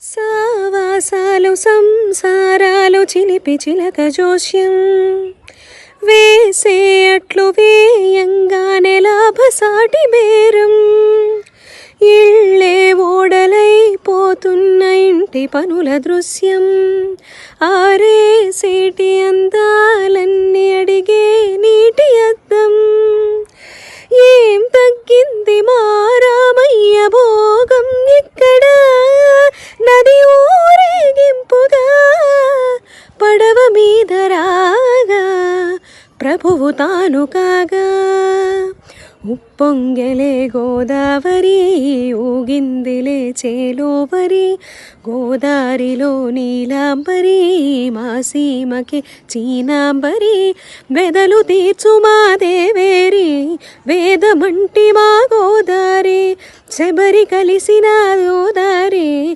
సావాసాలు సంసారాలు చిలిపి చిలక జోస్యం వేసే అట్లు వేయంగానే లాభసాటి బేరం ఇళ్ళే ఓడలైపోతున్న ఇంటి పనుల దృశ్యం ఆరేసేటి అందాలన్నీ అడిగే నీటి అద్దం ఏం తగ్గింది మా రామయ్య భోగం ఇక్కడ నది ఊరేగింపుగా పడవ మీద రాగా ప్రభువు తాను కాగా ఉప్పొంగెలే గోదావరి ఊగిందిలే చేలోవరి గోదారిలో నీలాంబరి మా సీమకి చీనాంబరి వెదలు తీర్చు మా దేవేరి వేదమంటి మా గోదారి శబరి కలిసిన గోదారి